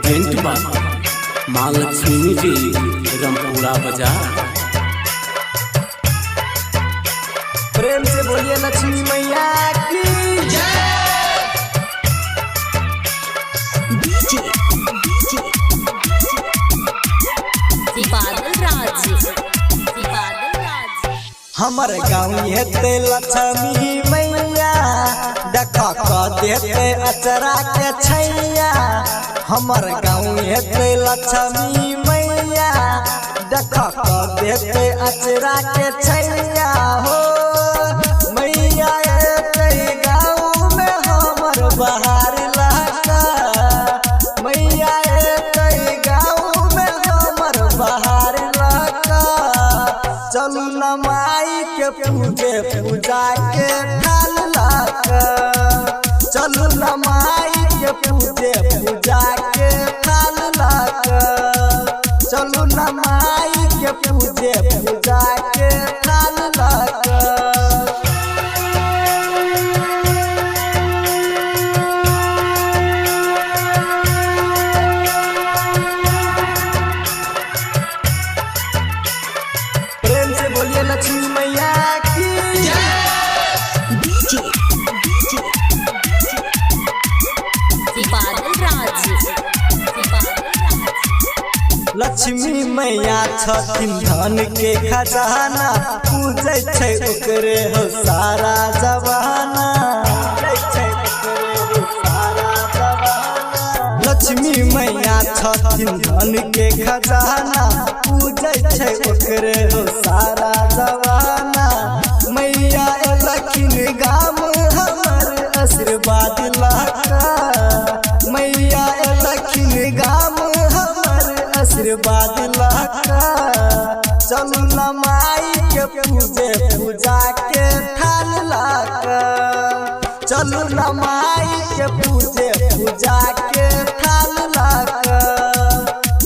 Present बा माँ लक्ष्मी जी रमपुरा बाजार। प्रेम से बोलिए लक्ष्मी मैया की हमर गाँव हेते लक्ष्मी मैया देखा देते अचरा के छैया। हमर गाँव हेते लक्ष्मी मैया देखा देते अचरा के छैया हो मैया। गाँव में हमर बहार लाका मैया गाँव में हमर बहार लाका। चलू न माई के पूजे पूजा के थाल लाका। चलू न माई के पूजे पूजा के थाल लाका। चलू न माई के पूजे पूजा के थाल लाका। प्रेम से बोलिए लक्ष्मी मैया की लक्ष्मी मैया छथिन धन के खजाना पूजे छै ओकरे हो सारा जवाना। लक्ष्मी मैया छथिन धन के खजाना पूजे छै ओकरे हो सारा जवाना। मैया लखिन गाम हमर आशीर्वाद लाका। मैया लखिन गाम हमर आशीर्वाद लाका। चलू न माई के पूजे पूजा के थाल लाका। चलू न माई के पूजे पूजा के थाल लाका।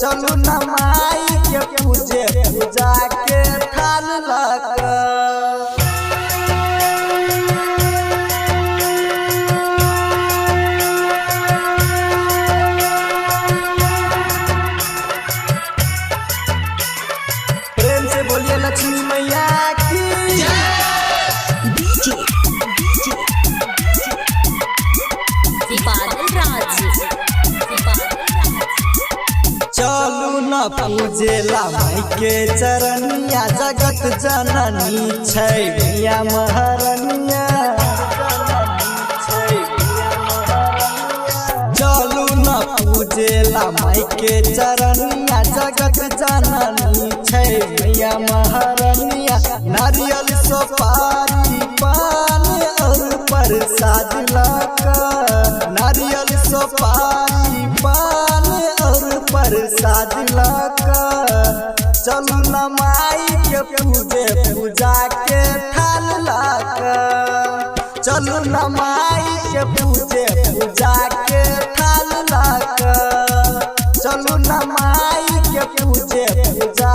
चलू न माई के पूजे पूजा के थाल लाका। प्रेम से बोलिए लक्ष्मी मैया की चलू न पूजेला माई के चरनिया। जगत जननी छै मैया महारनिया। चलू न पूजेला माई के चरनिया। जगत जननी छै मैया महारनिया। नारियल सुपारी पान और प्रसाद लाका। नारियल सुपारी पान और प्रसाद लाका। चलू न माई के पूजे पूजा के थाल लाका। चलू न माई के पूजे पूजा के थाल लाका। चलू न माई के पूजे पूजा